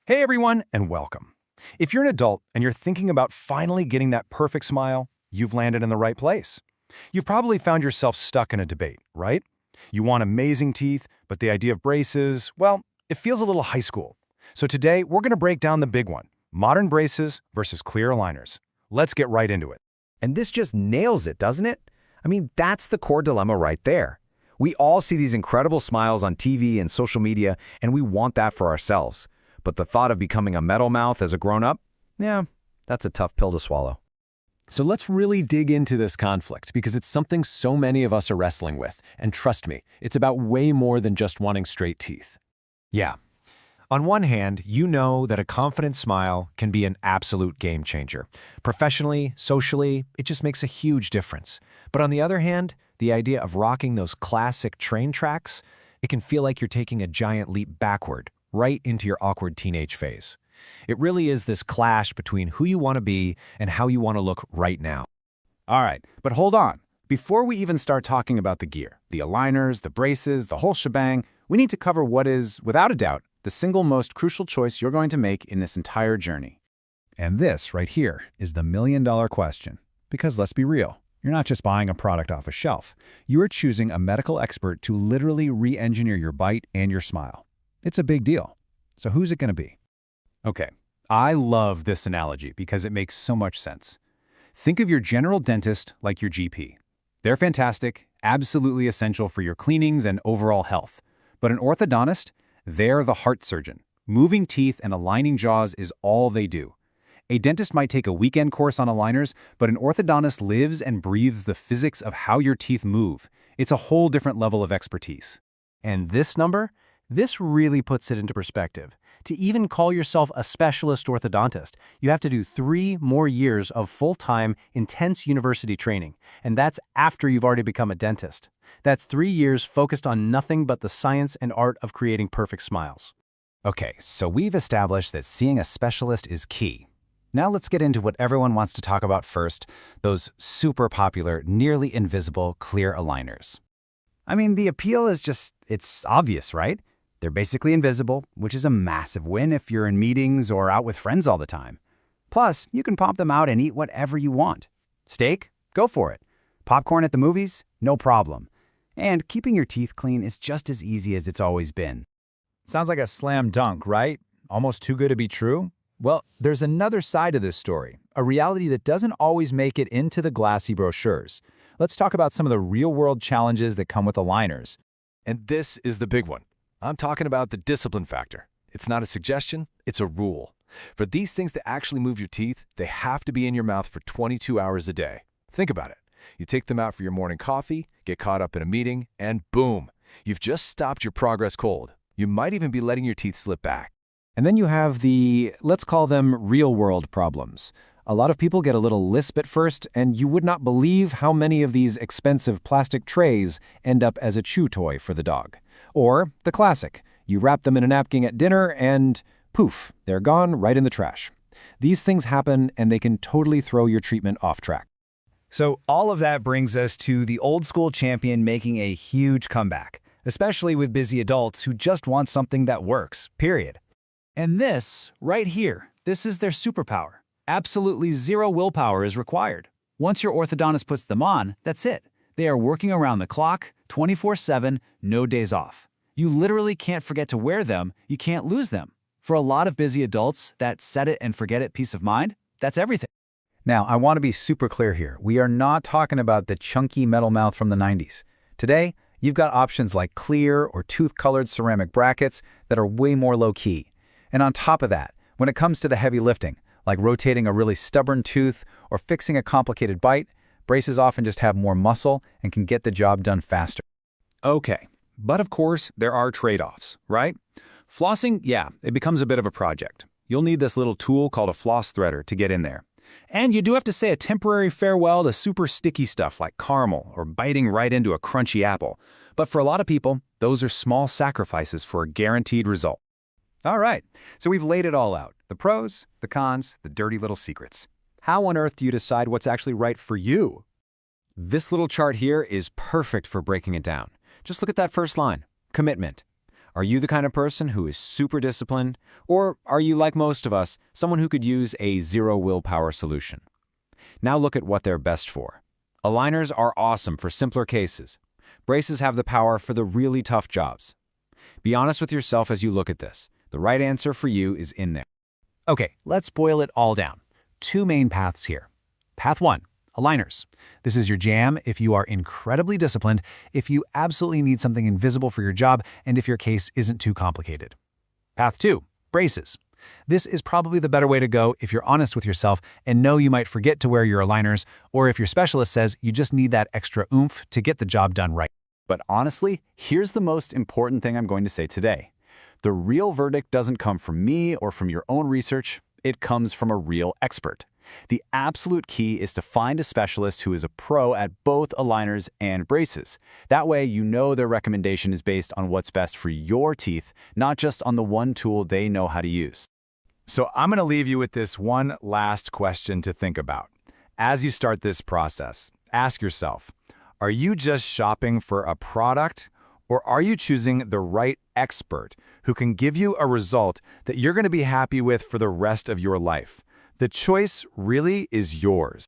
Hey everyone, and welcome. If you're an adult and you're thinking about finally getting that perfect smile, you've landed in the right place. You've probably found yourself stuck in a debate, right? You want amazing teeth, but the idea of braces, well, it feels a little high school. So today, we're going to break down the big one, modern braces versus clear aligners. Let's get right into it. And this just nails it, doesn't it? I mean, that's the core dilemma right there. We all see these incredible smiles on TV and social media, and we want that for ourselves. But the thought of becoming a metal mouth as a grown-up, yeah, that's a tough pill to swallow. So let's really dig into this conflict because it's something so many of us are wrestling with. And trust me, it's about way more than just wanting straight teeth. Yeah. On one hand, you know that a confident smile can be an absolute game changer. Professionally, socially, it just makes a huge difference. But on the other hand, the idea of rocking those classic train tracks, it can feel like you're taking a giant leap backward, right into your awkward teenage phase. It really is this clash between who you want to be and how you want to look right now. All right, but hold on. Before we even start talking about the gear, the aligners, the braces, the whole shebang, we need to cover what is, without a doubt, the single most crucial choice you're going to make in this entire journey. And this right here is the million-dollar question. Because let's be real, you're not just buying a product off a shelf. You are choosing a medical expert to literally re-engineer your bite and your smile. It's a big deal. So who's it going to be? Okay, I love this analogy because it makes so much sense. Think of your general dentist like your GP. They're fantastic, absolutely essential for your cleanings and overall health. But an orthodontist, they're the heart surgeon. Moving teeth and aligning jaws is all they do. A dentist might take a weekend course on aligners, but an orthodontist lives and breathes the physics of how your teeth move. It's a whole different level of expertise. And this number? This really puts it into perspective. To even call yourself a specialist orthodontist, you have to do 3 more years of full-time, intense university training, and that's after you've already become a dentist. That's 3 years focused on nothing but the science and art of creating perfect smiles. Okay, so we've established that seeing a specialist is key. Now let's get into what everyone wants to talk about first, those super popular, nearly invisible clear aligners. I mean, the appeal is it's obvious, right? They're basically invisible, which is a massive win if you're in meetings or out with friends all the time. Plus, you can pop them out and eat whatever you want. Steak? Go for it. Popcorn at the movies? No problem. And keeping your teeth clean is just as easy as it's always been. Sounds like a slam dunk, right? Almost too good to be true? Well, there's another side to this story, a reality that doesn't always make it into the glassy brochures. Let's talk about some of the real-world challenges that come with aligners. And this is the big one. I'm talking about the discipline factor. It's not a suggestion, it's a rule. For these things to actually move your teeth, they have to be in your mouth for 22 hours a day. Think about it. You take them out for your morning coffee, get caught up in a meeting, and boom, you've just stopped your progress cold. You might even be letting your teeth slip back. And then you have the, let's call them real-world problems. A lot of people get a little lisp at first, and you would not believe how many of these expensive plastic trays end up as a chew toy for the dog. Or the classic, you wrap them in a napkin at dinner and poof, they're gone right in the trash. These things happen and they can totally throw your treatment off track. So all of that brings us to the old school champion making a huge comeback, especially with busy adults who just want something that works, period. And this, right here, this is their superpower. Absolutely zero willpower is required. Once your orthodontist puts them on, that's it. They are working around the clock, 24/7, no days off. You literally can't forget to wear them, you can't lose them. For a lot of busy adults, that set it and forget it peace of mind, that's everything. Now, I want to be super clear here. We are not talking about the chunky metal mouth from the 90s. Today, you've got options like clear or tooth-colored ceramic brackets that are way more low-key. And on top of that, when it comes to the heavy lifting, like rotating a really stubborn tooth or fixing a complicated bite, braces often just have more muscle and can get the job done faster. Okay, but of course, there are trade-offs, right? Flossing, yeah, it becomes a bit of a project. You'll need this little tool called a floss threader to get in there. And you do have to say a temporary farewell to super sticky stuff like caramel or biting right into a crunchy apple. But for a lot of people, those are small sacrifices for a guaranteed result. All right, so we've laid it all out. The pros, the cons, the dirty little secrets. How on earth do you decide what's actually right for you? This little chart here is perfect for breaking it down. Just look at that first line, commitment. Are you the kind of person who is super disciplined, or are you, like most of us, someone who could use a zero willpower solution? Now look at what they're best for. Aligners are awesome for simpler cases. Braces have the power for the really tough jobs. Be honest with yourself as you look at this. The right answer for you is in there. Okay, let's boil it all down. Two main paths here. Path 1, aligners. This is your jam if you are incredibly disciplined, if you absolutely need something invisible for your job, and if your case isn't too complicated. Path 2, braces. This is probably the better way to go if you're honest with yourself and know you might forget to wear your aligners, or if your specialist says you just need that extra oomph to get the job done right. But honestly, here's the most important thing I'm going to say today. The real verdict doesn't come from me or from your own research. It comes from a real expert. The absolute key is to find a specialist who is a pro at both aligners and braces. That way, you know their recommendation is based on what's best for your teeth, not just on the one tool they know how to use. So I'm going to leave you with this one last question to think about. As you start this process, ask yourself, are you just shopping for a product, or are you choosing the right expert who can give you a result that you're going to be happy with for the rest of your life? The choice really is yours.